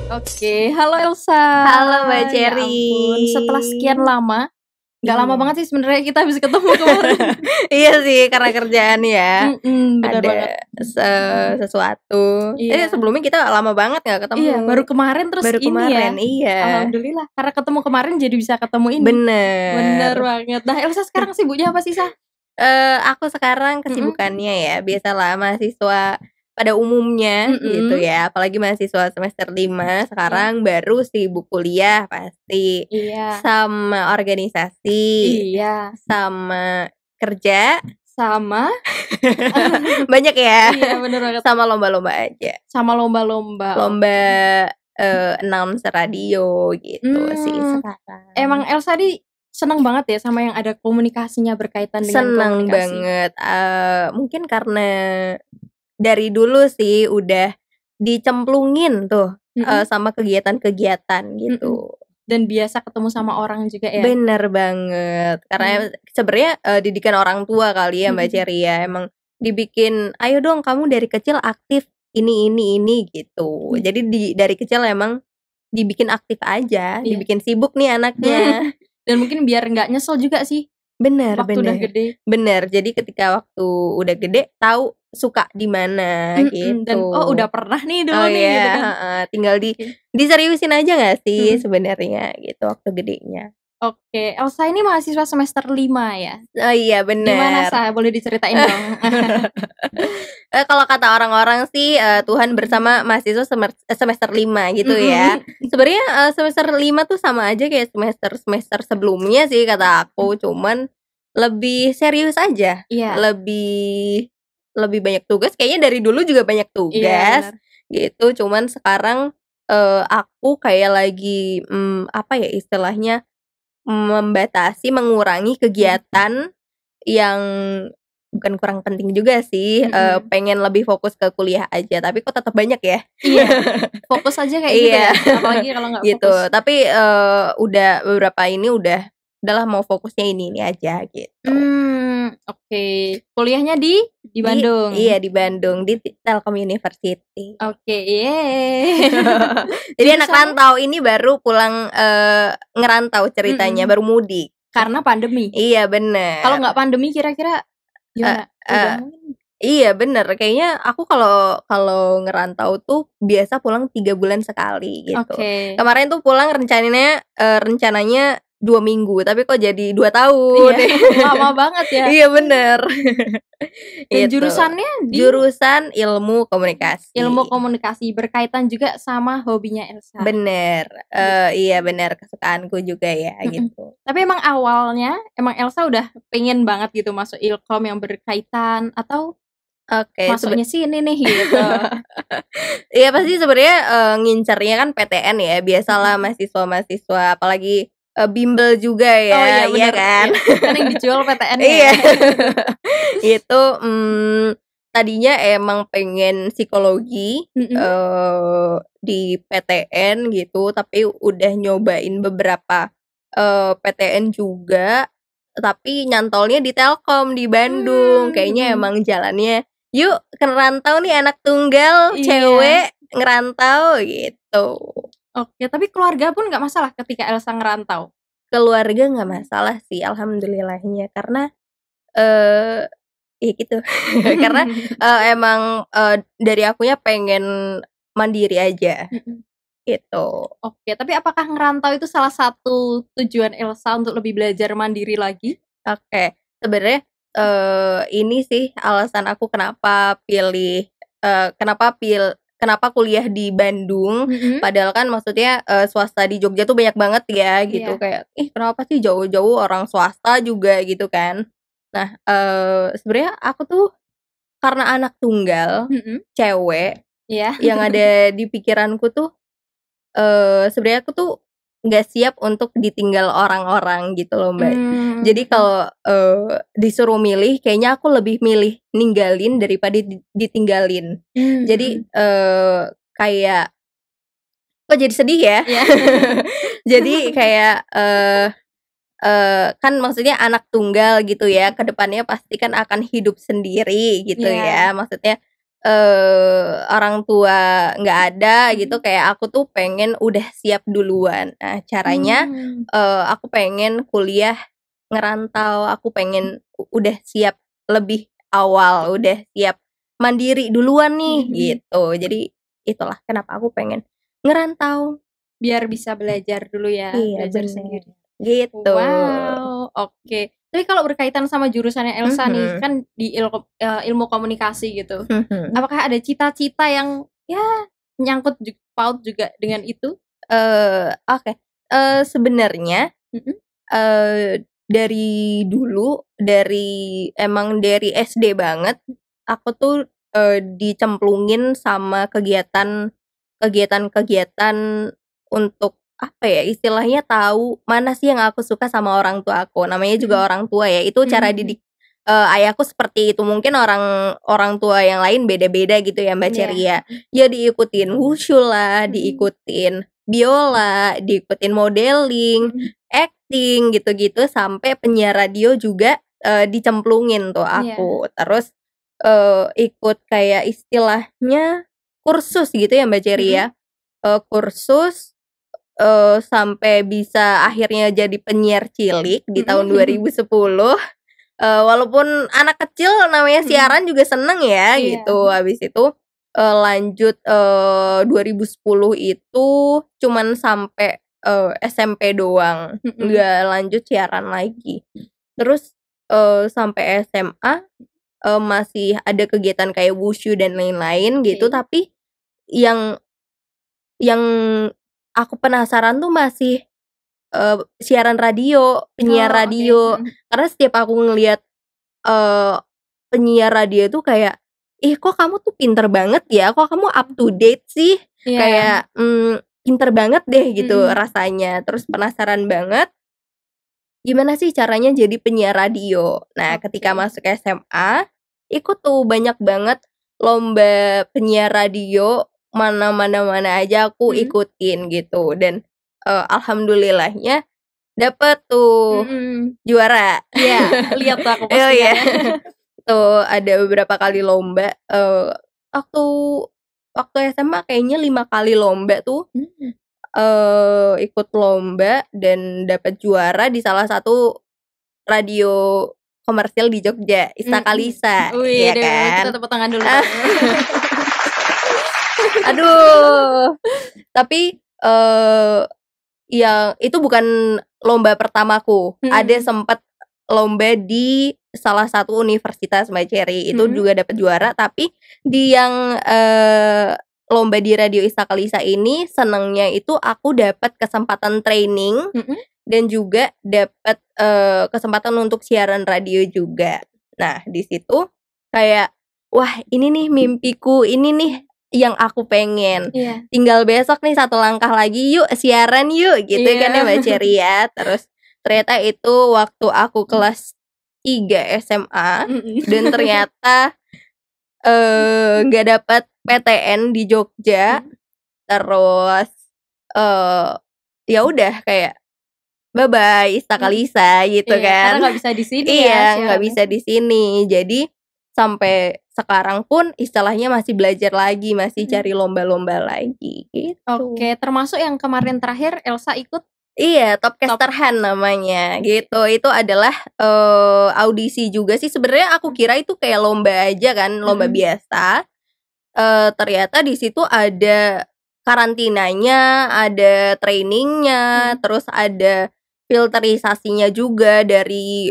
Oke, halo Elsa. Halo Mbak Ya Cherry. ampun, setelah sekian lama, nggak Iya. lama banget sih sebenarnya kita habis ketemu kemarin. Iya sih, karena kerjaan ya. Benar Ada banget. sesuatu. Iya. Sebelumnya kita lama banget nggak ketemu. Iya, baru kemarin terus Baru ini kemarin, ya. iya. Alhamdulillah, karena ketemu kemarin jadi bisa ketemu ini. Bener banget. Nah, Elsa sekarang sibuknya apa sih, Sa? Aku sekarang kesibukannya ya biasalah mahasiswa pada umumnya gitu ya. Apalagi mahasiswa semester 5 sekarang baru sibuk kuliah pasti. Iya. Sama organisasi. Iya. Sama kerja. Sama banyak ya. Iya, bener banget. Sama lomba-lomba aja. Sama lomba-lomba. Lomba announcer radio gitu sih sekarang. Emang Elsa di seneng banget ya sama yang ada komunikasinya berkaitan dengan Seneng komunikasi. banget. Mungkin karena dari dulu sih udah dicemplungin tuh sama kegiatan-kegiatan gitu. Dan biasa ketemu sama orang juga ya. Bener banget. Karena sebenarnya didikan orang tua kali ya Mbak Cherry ya. Emang dibikin, ayo dong kamu dari kecil aktif ini gitu. Jadi dari kecil emang dibikin aktif aja, dibikin sibuk nih anaknya. Dan mungkin biar nggak nyesel juga sih. Bener. Waktu udah gede. Bener. Jadi ketika waktu udah gede tahu suka di mana gitu. Dan udah pernah nih dulu nih gitu kan. Tinggal diseriusin aja nggak sih sebenarnya gitu waktu gedenya. Oke, Elsa ini mahasiswa semester 5 ya? Oh iya bener. Gimana Sa? Boleh diceritain dong. Kalau kata orang-orang sih Tuhan bersama mahasiswa semester 5 gitu ya. Sebenarnya semester 5 tuh sama aja kayak semester sebelumnya sih kata aku, cuman lebih serius aja. Iya. Lebih banyak tugas, kayaknya dari dulu juga banyak tugas. Gitu, cuman sekarang aku kayak lagi apa ya istilahnya, mengurangi kegiatan yang bukan kurang penting juga sih. Pengen lebih fokus ke kuliah aja, tapi kok tetap banyak ya. Iya. Fokus aja kayak gitu ya. Apalagi kalau nggak gitu. fokus. Tapi udah beberapa ini udahlah mau fokusnya ini aja gitu. Oke. Kuliahnya di Bandung. Iya, di Bandung, di Telkom University. Oke, yeay. Jadi anak rantau ini baru pulang ngerantau ceritanya, baru mudik. Karena pandemi. Iya, bener. Kalau nggak pandemi kira-kira gimana? Iya bener, kayaknya aku kalau ngerantau tuh biasa pulang 3 bulan sekali gitu. Kemarin tuh pulang rencananya 2 minggu, tapi kok jadi 2 tahun. Iya, lama banget ya. Iya bener. Dan gitu. Jurusannya jurusan ilmu komunikasi. Ilmu komunikasi berkaitan juga sama hobinya Elsa. Bener. Iya bener, kesukaanku juga ya gitu. Tapi emang awalnya Elsa udah pengen banget gitu masuk ilkom yang berkaitan atau masuknya sini nih gitu. Iya pasti sebenarnya ngincernya kan PTN ya, biasalah mahasiswa apalagi bimbel juga ya. Oh iya bener kan. Kan yang dijual PTN ya. Iya. Itu tadinya emang pengen psikologi di PTN gitu, tapi udah nyobain beberapa PTN juga, tapi nyantolnya di Telkom di Bandung. Kayaknya emang jalannya yuk ngerantau nih, anak tunggal cewek ngerantau gitu. Oke, tapi keluarga pun nggak masalah ketika Elsa ngerantau? Keluarga nggak masalah sih, alhamdulillahnya, karena ya gitu. Karena emang dari akunya pengen mandiri aja. Gitu. Oke, tapi apakah ngerantau itu salah satu tujuan Elsa untuk lebih belajar mandiri lagi? Oke, sebenarnya ini sih alasan aku kenapa kenapa kuliah di Bandung. Padahal kan maksudnya swasta di Jogja tuh banyak banget ya gitu. Kayak kenapa sih jauh-jauh orang swasta juga gitu kan. Nah sebenarnya aku tuh karena anak tunggal cewek yang ada di pikiranku tuh sebenarnya aku tuh nggak siap untuk ditinggal orang-orang gitu loh Mbak. Jadi kalau disuruh milih, kayaknya aku lebih milih ninggalin daripada ditinggalin. Jadi kayak kok jadi sedih ya. Jadi kayak kan maksudnya anak tunggal gitu ya, kedepannya pasti kan akan hidup sendiri gitu ya. Maksudnya orang tua nggak ada gitu, kayak aku tuh pengen udah siap duluan. Nah caranya aku pengen kuliah ngerantau, aku pengen udah siap lebih awal, udah siap mandiri duluan nih gitu. Jadi itulah kenapa aku pengen ngerantau. Biar bisa belajar dulu ya, Iya, belajar bener. sendiri. Gitu. Wow, oke. Tapi kalau berkaitan sama jurusannya Elsa nih, kan di ilmu komunikasi gitu. Apakah ada cita-cita yang ya nyangkut paut juga dengan itu? Oke. Sebenarnya dari dulu, emang dari SD banget, aku tuh dicemplungin sama kegiatan-kegiatan untuk apa ya, istilahnya tahu mana sih yang aku suka sama orang tua aku. Namanya juga orang tua ya, itu cara didik ayahku seperti itu. Mungkin orang tua yang lain beda-beda gitu ya Mbak Ceria. Ya diikutin wushu lah, diikutin biola, diikutin modeling, acting gitu-gitu, sampai penyiar radio juga dicemplungin tuh aku. Terus ikut kayak istilahnya kursus gitu ya Mbak Ceria. Kursus sampai bisa akhirnya jadi penyiar cilik di tahun 2010. Walaupun anak kecil namanya siaran juga seneng ya gitu. Habis itu lanjut 2010 itu cuman sampai SMP doang, nggak lanjut siaran lagi. Terus sampai SMA masih ada kegiatan kayak wushu dan lain-lain gitu, tapi yang aku penasaran tuh masih siaran radio, penyiar radio. Karena setiap aku ngelihat penyiar radio tuh kayak, ih kok kamu tuh pinter banget ya, kok kamu up to date sih, kayak pinter banget deh gitu rasanya. Terus penasaran banget gimana sih caranya jadi penyiar radio. Nah ketika masuk SMA, ikut tuh banyak banget lomba penyiar radio, mana aja aku ikutin gitu. Dan alhamdulillahnya dapet tuh juara. Iya, lihat tuh aku postingannya. Tuh ada beberapa kali lomba. Waktu SMA kayaknya 5 kali lomba tuh. Ikut lomba dan dapat juara di salah satu radio komersil di Jogja, Istakalisa. Wih, kita tepuk tangan dulu. Aduh. Tapi ya itu bukan lomba pertamaku. Ada sempat lomba di salah satu universitas Mbak Cherry, itu juga dapat juara. Tapi di yang lomba di Radio Istakalisa ini senengnya itu aku dapat kesempatan training dan juga dapat kesempatan untuk siaran radio juga. Nah di situ kayak wah ini nih mimpiku, ini nih yang aku pengen. Tinggal besok nih 1 langkah lagi, yuk siaran yuk gitu kan ya Mbak Cherry ya. Terus ternyata itu waktu aku kelas 3 SMA dan ternyata gak dapat PTN di Jogja. Terus ya udah kayak bye bye Istakalisa gitu kan. Karena nggak bisa di sini nggak bisa di sini. Jadi sampai sekarang pun istilahnya masih belajar lagi, masih cari lomba-lomba lagi gitu. Oke, termasuk yang kemarin terakhir Elsa ikut? Iya, Topcaster Hand namanya gitu. Itu adalah audisi juga sih. Sebenarnya aku kira itu kayak lomba aja kan, lomba biasa. Ternyata di situ ada karantinanya, ada trainingnya, terus ada filterisasinya juga dari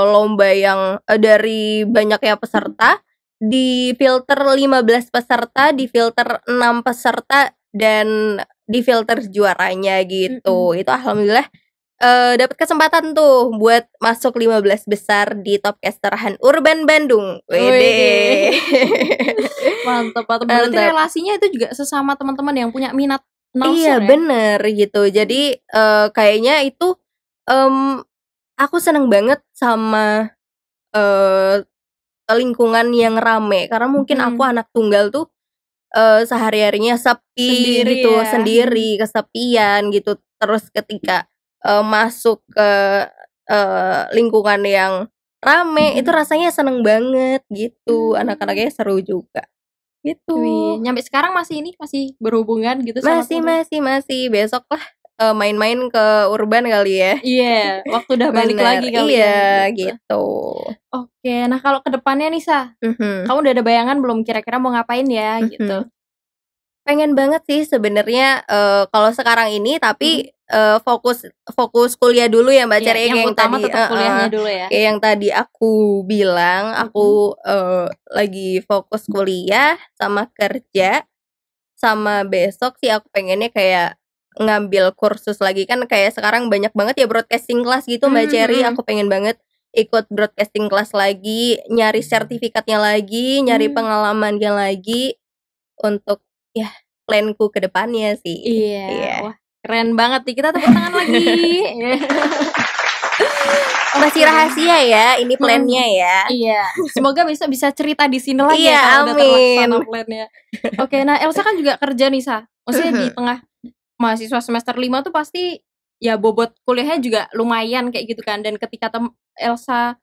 lomba yang dari banyaknya peserta. Di filter 15 peserta, di filter 6 peserta, dan di filter juaranya gitu. Itu alhamdulillah dapat kesempatan tuh buat masuk 15 besar di Topcaster Hand Urban Bandung. Wede. Mantap. Berarti relasinya itu juga sesama teman-teman yang punya minat announcer. Iya, bener gitu. Jadi kayaknya itu aku seneng banget sama lingkungan yang rame, karena mungkin aku anak tunggal tuh sehari-harinya sepi sendiri gitu, ya. sendiri, kesepian gitu. Terus ketika masuk ke lingkungan yang rame, itu rasanya seneng banget gitu. Anak-anaknya seru juga. gitu. Nyampe sekarang masih berhubungan gitu sama Masih besok lah main-main ke Urban kali ya. Iya, waktu udah balik lagi kali ya gitu. Oke, nah kalau kedepannya nih Sa, kamu udah ada bayangan belum kira-kira mau ngapain ya gitu? Pengen banget sih sebenarnya kalau sekarang ini tapi fokus kuliah dulu ya Mbak Cherry, yang utama tadi tetap kuliahnya dulu ya. Kayak yang tadi aku bilang, aku lagi fokus kuliah sama kerja, sama besok sih aku pengennya kayak ngambil kursus lagi, kan kayak sekarang banyak banget ya broadcasting class gitu Mbak Cherry. Aku pengen banget ikut broadcasting class lagi, nyari sertifikatnya lagi, nyari pengalamannya lagi untuk ya planku ke depannya sih. Iya. Wah, keren banget nih, kita tepuk tangan lagi. Masih rahasia ya ini plannya ya. Iya, semoga besok bisa cerita di sini lagi ya kalau udah terlaksana plannya. Oke, nah Elsa kan juga kerja nih Sa, maksudnya di tengah mahasiswa semester 5 tuh pasti ya bobot kuliahnya juga lumayan kayak gitu kan. Dan ketika Elsa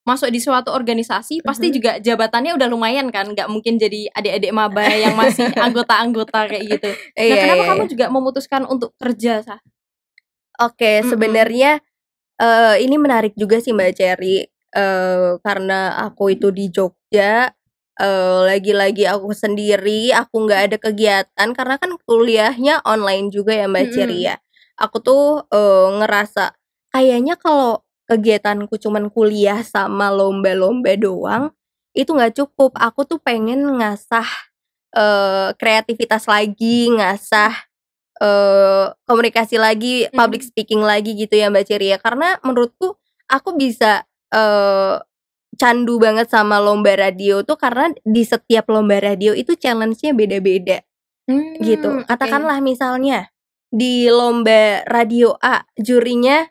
masuk di suatu organisasi pasti juga jabatannya udah lumayan kan, nggak mungkin jadi adik-adik maba yang masih anggota-anggota kayak gitu. Nah kenapa kamu juga memutuskan untuk kerja Sa? Oke, sebenarnya ini menarik juga sih Mbak Cherry, karena aku itu di Jogja, lagi-lagi aku sendiri, aku nggak ada kegiatan karena kan kuliahnya online juga ya Mbak Cherry ya. Aku tuh ngerasa kayaknya kalau kegiatanku cuman kuliah sama lomba-lomba doang itu nggak cukup. Aku tuh pengen ngasah kreativitas lagi, ngasah komunikasi lagi, public speaking lagi gitu ya Mbak Cherry ya. Karena menurutku aku bisa candu banget sama lomba radio tuh karena di setiap lomba radio itu challenge-nya beda-beda gitu. Katakanlah misalnya di lomba radio A jurinya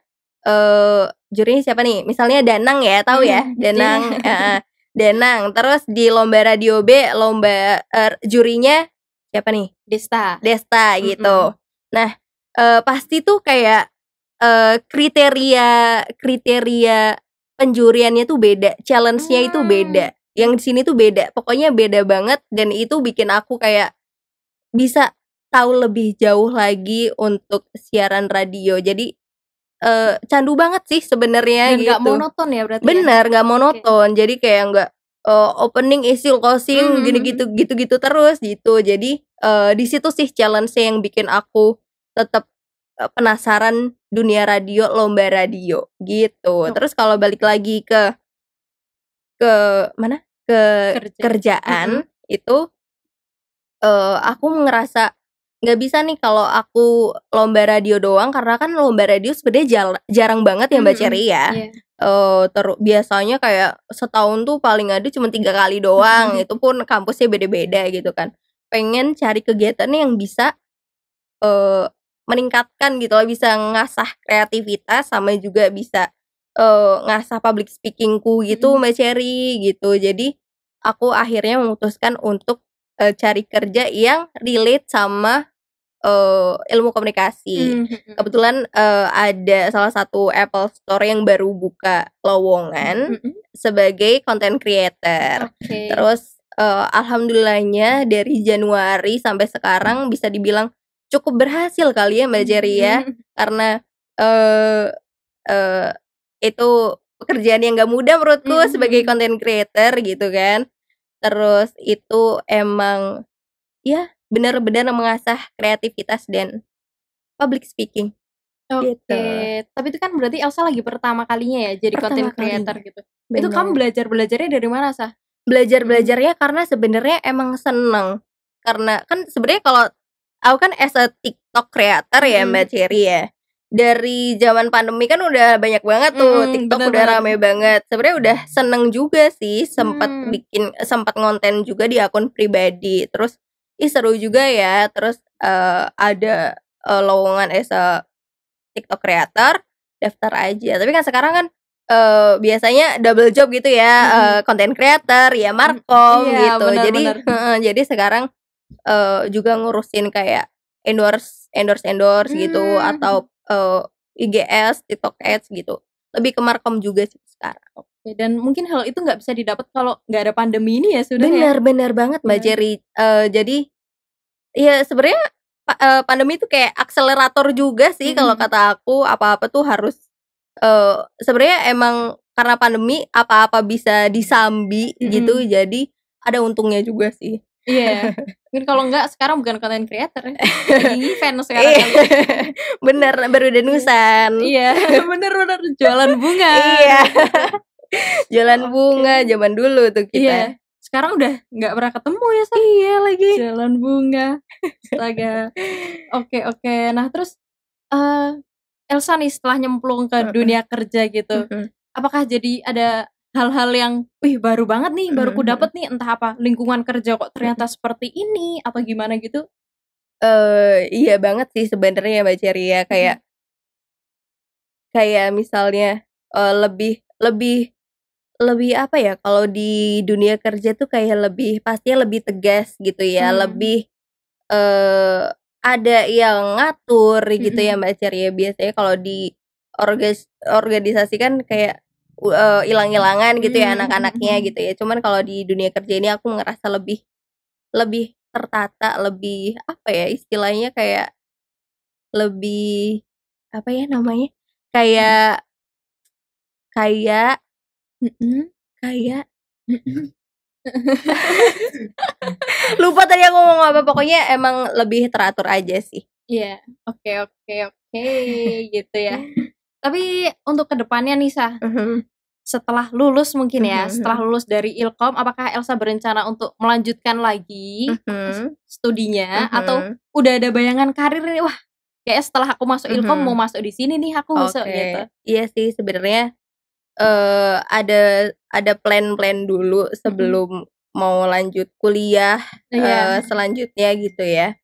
siapa nih? Misalnya Danang ya, tahu ya? Danang Danang. Terus di lomba radio B jurinya siapa nih? Desta gitu. Nah, pasti tuh kayak kriteria penjuriannya tuh beda, challenge-nya itu beda. Yang di sini tuh beda. Pokoknya beda banget dan itu bikin aku kayak bisa tahu lebih jauh lagi untuk siaran radio. Jadi candu banget sih sebenarnya gitu. Dan nggak monoton ya berarti. Bener, nggak monoton. Jadi kayak nggak opening, isi, closing, gitu terus gitu. Jadi di situ sih challenge yang bikin aku tetap penasaran dunia radio, lomba radio gitu. Terus kalau balik lagi ke mana? Ke kerjaan itu aku ngerasa nggak bisa nih kalau aku lomba radio doang, karena kan lomba radio sebenarnya jarang banget ya Mbak Cherry ya. Biasanya kayak setahun tuh paling ada cuma 3 kali doang. Itu pun kampusnya beda-beda gitu kan. Pengen cari kegiatan yang bisa meningkatkan gitu loh, bisa ngasah kreativitas sama juga bisa ngasah public speakingku gitu Mbak Cherry gitu. Jadi aku akhirnya memutuskan untuk cari kerja yang relate sama ilmu komunikasi. Kebetulan ada salah satu Apple Store yang baru buka lowongan sebagai content creator. Terus alhamdulillahnya dari Januari sampai sekarang bisa dibilang cukup berhasil kali ya Mbak Cherry ya. Karena itu pekerjaan yang gak mudah menurutku sebagai content creator gitu kan. Terus itu emang ya benar-benar mengasah kreativitas dan public speaking. Gitu. Tapi itu kan berarti Elsa lagi pertama kalinya ya jadi content creator gitu. Itu kamu belajarnya dari mana Sah? Belajarnya karena sebenarnya emang seneng. Karena kan sebenarnya kalau aku kan as a TikTok creator ya Mbak Cherry ya. Dari zaman pandemi kan udah banyak banget tuh TikTok udah rame banget. Sebenarnya udah seneng juga sih, sempat ngonten juga di akun pribadi. Terus seru juga ya. Terus ada lowongan as a TikTok creator, daftar aja. Tapi kan sekarang kan biasanya double job gitu ya, content creator ya markom gitu. Jadi sekarang juga ngurusin kayak endorse gitu atau IGS, TikTok Ads gitu. Lebih ke markom juga sih sekarang. Dan mungkin hal itu nggak bisa didapat kalau nggak ada pandemi ini ya sudah Benar banget Mbak Cherry. Jadi ya sebenarnya pandemi itu kayak akselerator juga sih kalau kata aku. Apa-apa tuh harus sebenarnya emang karena pandemi apa-apa bisa disambi gitu. Jadi ada untungnya juga sih. Iya. Mungkin kalau enggak sekarang bukan content creator ya. Jadi fans sekarang kali. Bener, baru danusan. Iya, bener jualan bunga. Iya. Jualan bunga zaman dulu tuh kita. Iya. Sekarang udah nggak pernah ketemu ya, Sa? Iya lagi. Jualan bunga. Astaga. Oke. Nah, terus Elsa nih setelah nyemplung ke dunia kerja gitu. Apakah jadi ada hal-hal yang baru banget nih, baru ku dapet nih, entah apa lingkungan kerja kok ternyata seperti ini atau gimana gitu? Iya banget sih sebenarnya Mbak Cherry ya, kayak misalnya lebih apa ya, kalau di dunia kerja tuh kayak pastinya lebih tegas gitu ya, lebih ada yang ngatur gitu ya Mbak Cherry ya. Biasanya kalau di organisasi kan kayak hilang-hilangan gitu ya anak-anaknya gitu ya. Cuman kalau di dunia kerja ini aku ngerasa lebih tertata, lebih apa ya istilahnya, kayak lebih apa ya namanya, kayak lupa tadi aku ngomong apa, pokoknya emang lebih teratur aja sih. Iya, oke gitu ya. Tapi untuk kedepannya nih Sa, setelah lulus mungkin ya, setelah lulus dari Ilkom, apakah Elsa berencana untuk melanjutkan lagi studinya atau udah ada bayangan karir nih, wah kayak setelah aku masuk Ilkom mau masuk di sini nih aku masuk gitu. Iya sih sebenarnya ada plan-plan dulu sebelum mau lanjut kuliah selanjutnya gitu ya.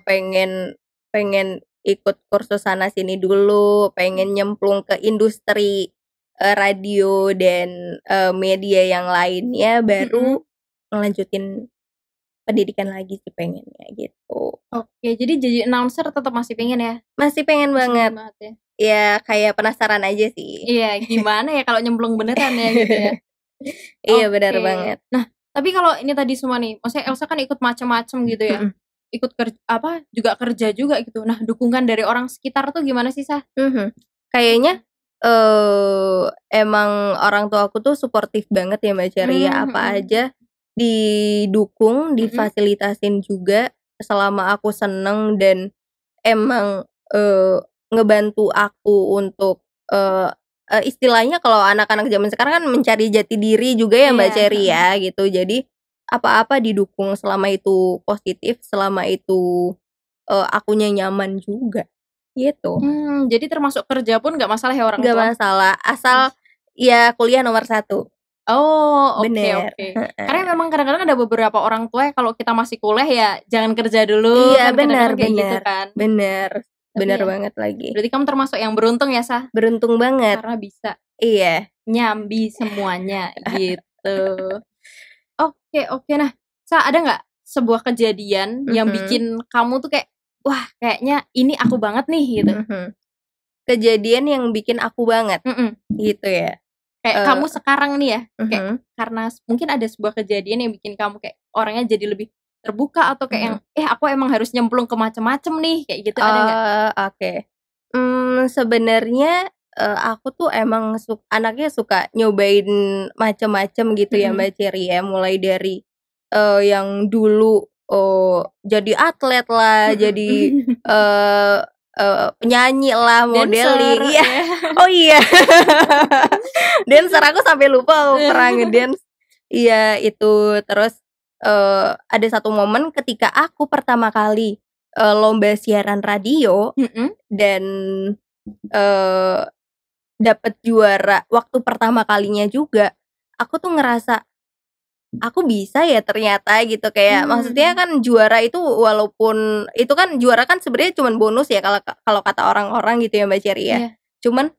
Pengen ikut kursus sana sini dulu, pengen nyemplung ke industri radio dan media yang lainnya, baru ngelanjutin pendidikan lagi sih pengennya gitu. Oke, jadi announcer tetap masih pengen ya? Masih pengen banget ya? Ya kayak penasaran aja sih. Iya, gimana ya kalau nyemplung beneran ya gitu ya. Iya benar banget. Nah, tapi kalau ini tadi semua nih, maksudnya Elsa kan ikut macam-macam gitu ya. Ikut juga kerja juga gitu. Nah, dukungan dari orang sekitar tuh gimana sih, Sa? Kayaknya emang orang tua aku tuh suportif banget ya Mbak Cherry ya, apa aja didukung, difasilitasin juga selama aku seneng, dan emang ngebantu aku untuk istilahnya kalau anak-anak zaman sekarang kan mencari jati diri juga ya Mbak Cherry ya gitu. Jadi apa-apa didukung selama itu positif, selama itu akunya nyaman juga gitu. Jadi termasuk kerja pun nggak masalah ya orang tua? Nggak masalah, asal ya kuliah nomor 1. Oh, oke. Karena memang kadang-kadang ada beberapa orang tua ya kalau kita masih kuliah ya jangan kerja dulu. Iya, kan benar. Gitu kan. Benar banget lagi. Berarti kamu termasuk yang beruntung ya, Sa? Beruntung banget. Karena bisa nyambi semuanya gitu. Oke. Nah, Sa, ada nggak sebuah kejadian yang bikin kamu tuh kayak, wah kayaknya ini aku banget nih gitu? Kejadian yang bikin aku banget gitu ya? Kayak kamu sekarang nih ya, kayak karena mungkin ada sebuah kejadian yang bikin kamu kayak orangnya jadi lebih terbuka, atau kayak yang aku emang harus nyemplung ke macem-macem nih, kayak gitu, ada nggak? Oke. Sebenarnya aku tuh emang anaknya suka nyobain macem-macem gitu ya Mbak Cherry ya, mulai dari yang dulu jadi atlet lah, jadi penyanyi lah, modeling, iya. Oh iya, dancer, aku sampai lupa aku pernah ngedance. Iya itu. Terus ada satu momen ketika aku pertama kali lomba siaran radio dan dapet juara waktu pertama kalinya juga. Aku tuh ngerasa aku bisa ya ternyata gitu, kayak maksudnya kan juara itu, walaupun itu kan juara kan sebenarnya cuman bonus ya kalau kata orang-orang gitu ya Mbak Cherry ya. Cuman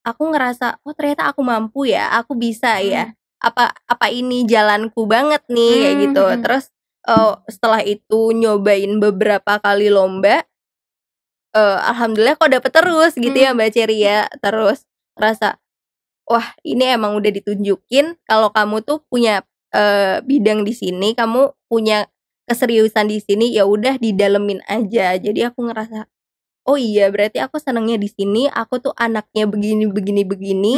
aku ngerasa oh ternyata aku mampu ya, aku bisa ya. Apa ini jalanku banget nih kayak gitu. Terus setelah itu nyobain beberapa kali lomba, alhamdulillah kok dapet terus gitu ya Mbak Cherry ya. Terus ngerasa wah ini emang udah ditunjukin kalau kamu tuh punya bidang di sini, kamu punya keseriusan di sini, ya udah didalemin aja. Jadi aku ngerasa, oh iya berarti aku senangnya di sini, aku tuh anaknya begini begini begini.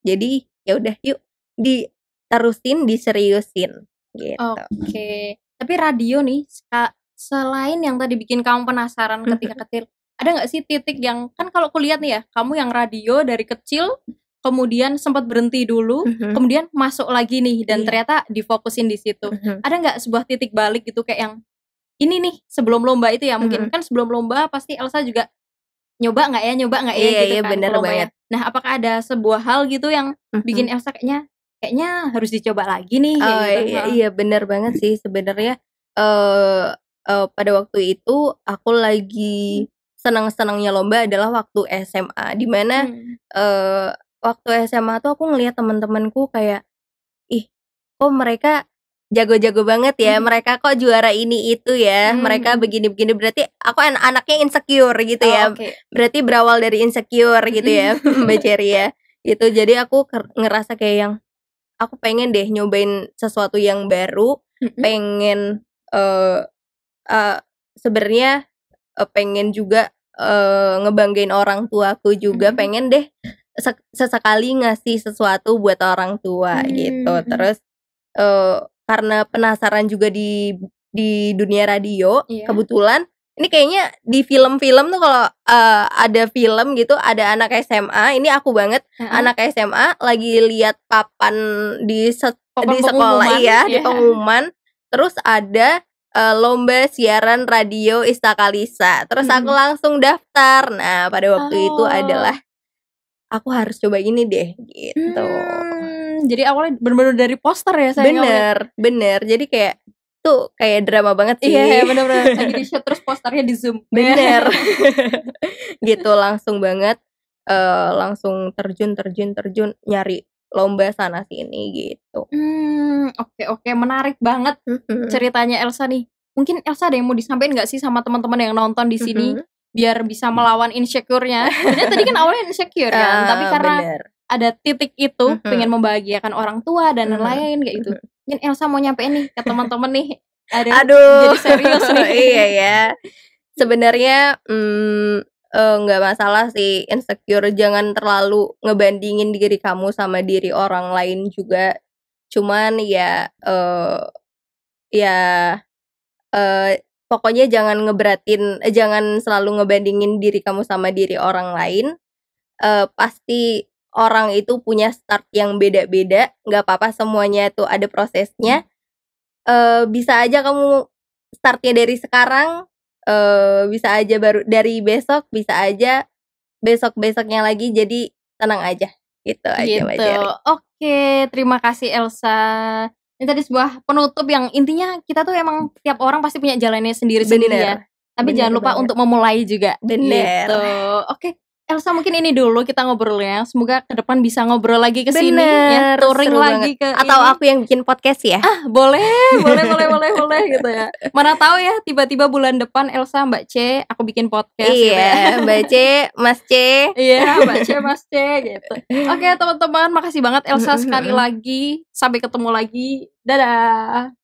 Jadi ya udah yuk diterusin, diseriusin gitu. Oke. Tapi radio nih, selain yang tadi bikin kamu penasaran ketika kecil, ada nggak sih titik yang, kan kalau aku lihat nih ya, kamu yang radio dari kecil, kemudian sempat berhenti dulu, kemudian masuk lagi nih dan ternyata difokusin di situ. Ada nggak sebuah titik balik gitu kayak yang ini nih sebelum lomba itu ya, mungkin kan sebelum lomba pasti Elsa juga nyoba nggak ya gitu kan bener banget. Nah, apakah ada sebuah hal gitu yang bikin Elsa kayaknya harus dicoba lagi nih gitu. Iya bener banget sih sebenarnya. Pada waktu itu aku lagi senang-senangnya lomba adalah waktu SMA, dimana waktu SMA tuh aku ngelihat teman-temanku kayak, ih kok mereka jago-jago banget ya, mereka kok juara ini itu ya, mereka begini-begini, berarti aku anaknya insecure gitu ya. Berarti berawal dari insecure gitu ya Mbak Cherry ya gitu. Jadi aku ngerasa kayak yang aku pengen deh nyobain sesuatu yang baru, pengen sebenarnya pengen juga ngebanggain orang tuaku juga, pengen deh sesekali ngasih sesuatu buat orang tua gitu. Terus karena penasaran juga di dunia radio, kebetulan ini kayaknya di film-film tuh kalau ada film gitu, ada anak SMA, ini aku banget, anak SMA lagi lihat papan di sekolah di pengumuman, terus ada lomba siaran radio Istakalisa, terus aku langsung daftar. Nah pada waktu itu adalah aku harus coba ini deh gitu. Jadi awalnya bener-bener dari poster ya sayangnya. Bener. Jadi kayak tuh kayak drama banget sih. Iya bener-bener lagi di shot terus posternya di zoom. Bener. Gitu langsung banget, langsung terjun nyari lomba sana sini gitu. Oke, menarik banget ceritanya Elsa nih. Mungkin Elsa ada yang mau disampaikan nggak sih sama teman-teman yang nonton di sini? Biar bisa melawan insecure-nya. Sebenarnya tadi kan awalnya insecure kan, tapi karena ada titik itu pengen membahagiakan orang tua dan lain-lain kayak gitu. Mungkin Elsa mau nyampein nih ke teman-teman nih. Jadi serius nih. Iya ya. Sebenarnya nggak masalah sih insecure, jangan terlalu ngebandingin diri kamu sama diri orang lain juga. Cuman ya pokoknya jangan jangan selalu ngebandingin diri kamu sama diri orang lain. Pasti orang itu punya start yang beda-beda, nggak apa-apa, semuanya itu ada prosesnya. Bisa aja kamu startnya dari sekarang, bisa aja baru dari besok, bisa aja besok-besoknya lagi, jadi tenang aja gitu aja Mbak Cherry. Oke, terima kasih Elsa. Ini tadi sebuah penutup yang intinya kita tuh emang tiap orang pasti punya jalannya sendiri-sendiri ya. Tapi jangan lupa untuk memulai juga. Bener. Gitu. Oke, Elsa mungkin ini dulu kita ngobrolnya. Semoga ke depan bisa ngobrol lagi ke sini ya, touring lagi ke atau ini. Aku yang bikin podcast ya. Boleh gitu ya. Mana tahu ya tiba-tiba bulan depan Elsa, Mbak C, aku bikin podcast gitu ya. Mbak C, Mas C. Iya, Mbak C, Mas C gitu. Oke, teman-teman, makasih banget Elsa sekali lagi. Sampai ketemu lagi. Dadah.